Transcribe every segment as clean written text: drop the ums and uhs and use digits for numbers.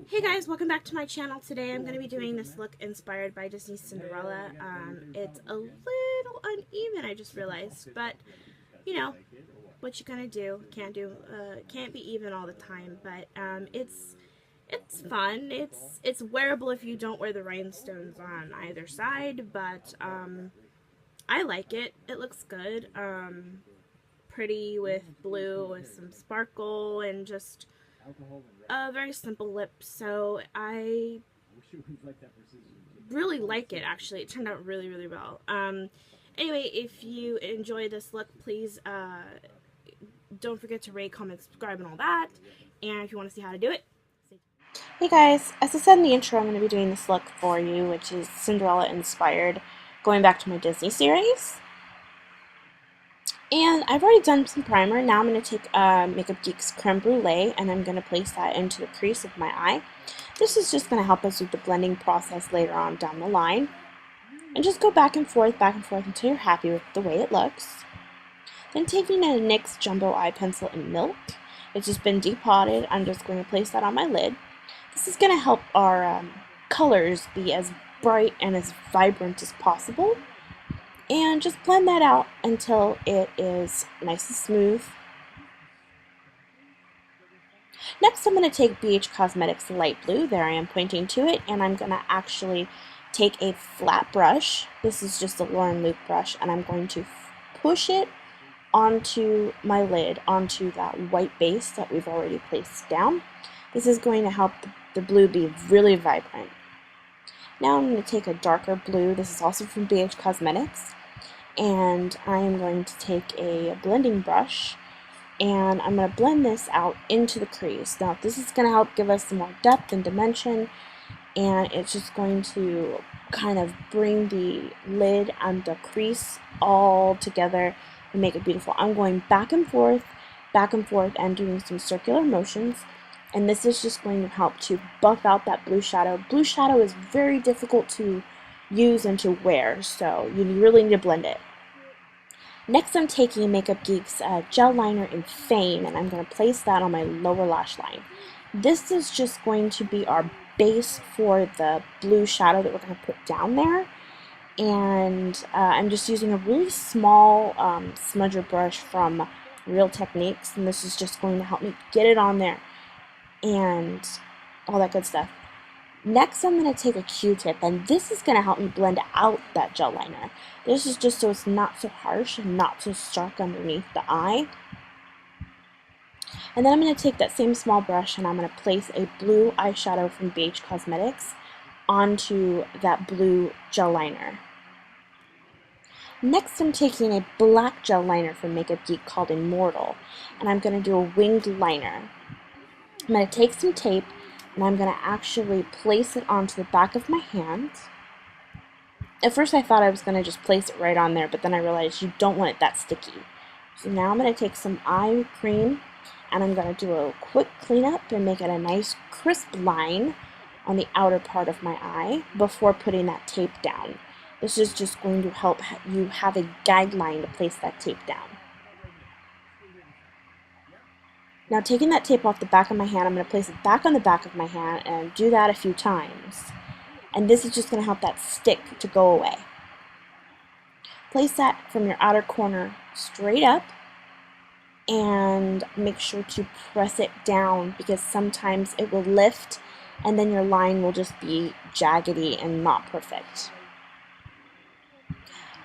Hey guys, welcome back to my channel. Today I'm going to be doing this look inspired by Disney's Cinderella. It's a little uneven, I just realized, but you know, what you gonna do, can't be even all the time, but it's fun. It's wearable if you don't wear the rhinestones on either side, but I like it. It looks good. Pretty with blue with some sparkle and just a very simple lip, so I really like it. Actually, it turned out really well. Anyway, if you enjoy this look, please don't forget to rate, comment, subscribe, and all that. And if you want to see how to do it, hey guys, as I said in the intro, I'm going to be doing this look for you, which is Cinderella inspired, going back to my Disney series. And I've already done some primer. Now I'm going to take Makeup Geek's Creme Brûlée, and I'm going to place that into the crease of my eye. This is just going to help us with the blending process later on down the line. And just go back and forth until you're happy with the way it looks. Then taking a NYX Jumbo Eye Pencil in Milk. It's just been depotted. I'm just going to place that on my lid. This is going to help our colors be as bright and as vibrant as possible. And just blend that out until it is nice and smooth. Next, I'm going to take BH Cosmetics Light Blue. There I am pointing to it, and I'm going to actually take a flat brush. This is just a Lauren Luke brush, and I'm going to push it onto my lid, onto that white base that we've already placed down. This is going to help the blue be really vibrant. Now I'm going to take a darker blue. This is also from BH Cosmetics. And I am going to take a blending brush and I'm going to blend this out into the crease. Now this is going to help give us some more depth and dimension, and it's just going to kind of bring the lid and the crease all together and make it beautiful. I'm going back and forth and doing some circular motions, and this is just going to help to buff out that blue shadow. Blue shadow is very difficult to use and to wear, so you really need to blend it. Next, I'm taking Makeup Geek's gel liner in Fame, and I'm going to place that on my lower lash line. This is just going to be our base for the blue shadow that we're going to put down there. And I'm just using a really small smudger brush from Real Techniques, and this is just going to help me get it on there and all that good stuff. Next, I'm going to take a Q-tip, and this is going to help me blend out that gel liner. This is just so it's not so harsh and not so stark underneath the eye. And then I'm going to take that same small brush, and I'm going to place a blue eyeshadow from BH Cosmetics onto that blue gel liner. Next, I'm taking a black gel liner from Makeup Geek called Immortal, and I'm going to do a winged liner. I'm going to take some tape, and I'm going to actually place it onto the back of my hand. At first I thought I was going to just place it right on there, but then I realized you don't want it that sticky. So now I'm going to take some eye cream, and I'm going to do a quick cleanup and make it a nice crisp line on the outer part of my eye before putting that tape down. This is just going to help you have a guideline to place that tape down. Now, taking that tape off the back of my hand, I'm going to place it back on the back of my hand and do that a few times. And this is just going to help that stick to go away. Place that from your outer corner straight up and make sure to press it down, because sometimes it will lift and then your line will just be jaggedy and not perfect.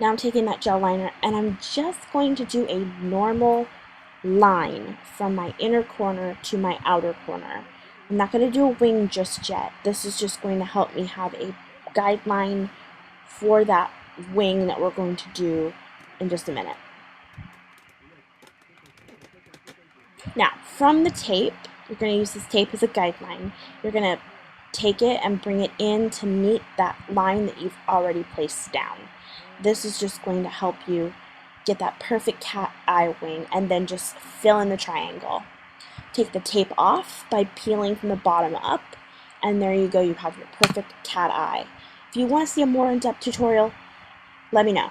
Now I'm taking that gel liner and I'm just going to do a normal line from my inner corner to my outer corner. I'm not going to do a wing just yet. This is just going to help me have a guideline for that wing that we're going to do in just a minute. Now, from the tape, you're going to use this tape as a guideline. You're going to take it and bring it in to meet that line that you've already placed down. This is just going to help you get that perfect cat eye wing, and then just fill in the triangle. Take the tape off by peeling from the bottom up, and there you go, you have your perfect cat eye. If you want to see a more in-depth tutorial, let me know.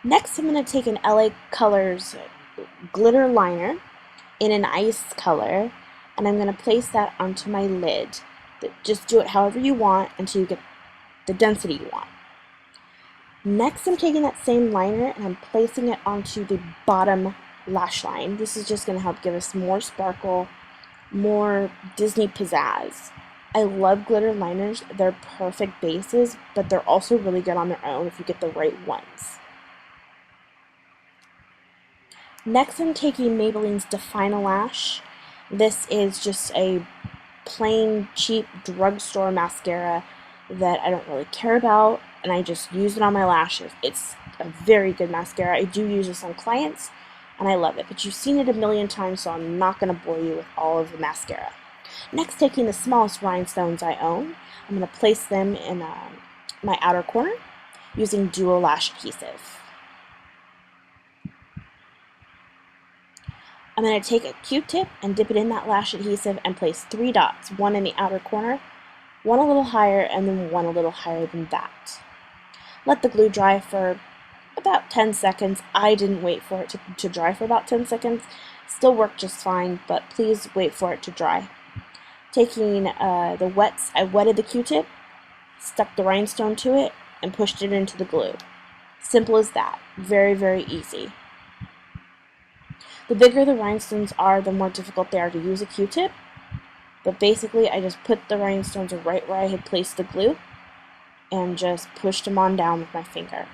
Next, I'm going to take an LA Colors glitter liner in an ice color, and I'm going to place that onto my lid. Just do it however you want until you get the density you want. Next, I'm taking that same liner and I'm placing it onto the bottom lash line. This is just going to help give us more sparkle, more Disney pizzazz. I love glitter liners. They're perfect bases, but they're also really good on their own if you get the right ones. Next, I'm taking Maybelline's Define-A-Lash. This is just a plain, cheap drugstore mascara that I don't really care about, and I just use it on my lashes. It's a very good mascara. I do use this on clients, and I love it, but you've seen it a million times, so I'm not going to bore you with all of the mascara. Next, taking the smallest rhinestones I own, I'm going to place them in my outer corner using Duo Lash Adhesive. I'm going to take a Q-tip and dip it in that lash adhesive and place 3 dots, one in the outer corner, one a little higher, and then one a little higher than that. Let the glue dry for about 10 seconds. I didn't wait for it to dry for about 10 seconds. Still worked just fine, but please wait for it to dry. Taking the wets, I wetted the Q-tip, stuck the rhinestone to it, and pushed it into the glue. Simple as that. Very, very easy. The bigger the rhinestones are, the more difficult they are to use a Q-tip. But basically, I just put the rhinestones right where I had placed the glue and just pushed them on down with my finger.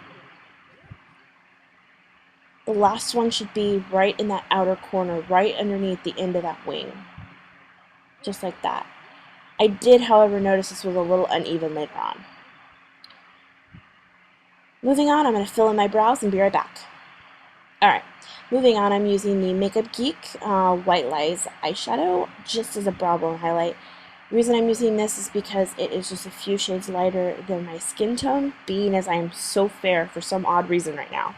The last one should be right in that outer corner, right underneath the end of that wing. Just like that. I did, however, notice this was a little uneven later on. Moving on, I'm going to fill in my brows and be right back. Alright, moving on, I'm using the Makeup Geek White Lies eyeshadow just as a brow bone highlight. The reason I'm using this is because it is just a few shades lighter than my skin tone, being as I am so fair for some odd reason right now.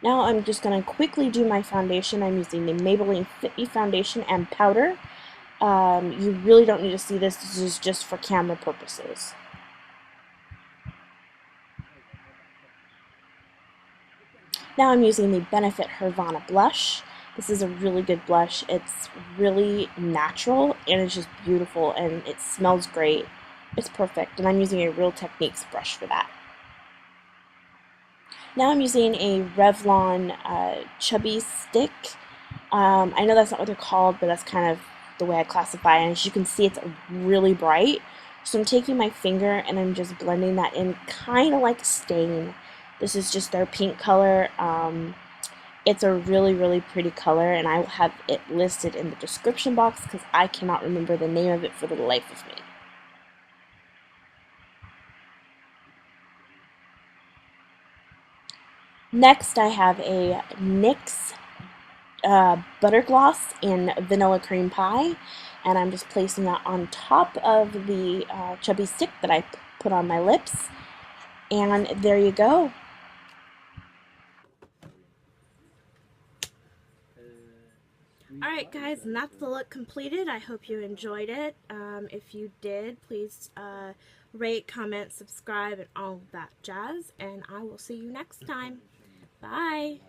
Now I'm just going to quickly do my foundation. I'm using the Maybelline Fit Me Foundation and Powder. You really don't need to see this. This is just for camera purposes. Now I'm using the Benefit Hervana blush. This is a really good blush. It's really natural and it's just beautiful and it smells great. It's perfect, and I'm using a Real Techniques brush for that. Now I'm using a Revlon Chubby stick. I know that's not what they're called, but that's kind of the way I classify it. And as you can see, it's really bright. So I'm taking my finger and I'm just blending that in, kind of like a stain. This is just their pink color. It's a really, really pretty color, and I will have it listed in the description box because I cannot remember the name of it for the life of me. Next, I have a NYX Butter Gloss in Vanilla Cream Pie, and I'm just placing that on top of the Chubby stick that I put on my lips, and there you go. Alright guys, and that's the look completed. I hope you enjoyed it. If you did, please rate, comment, subscribe, and all of that jazz, and I will see you next time. Bye!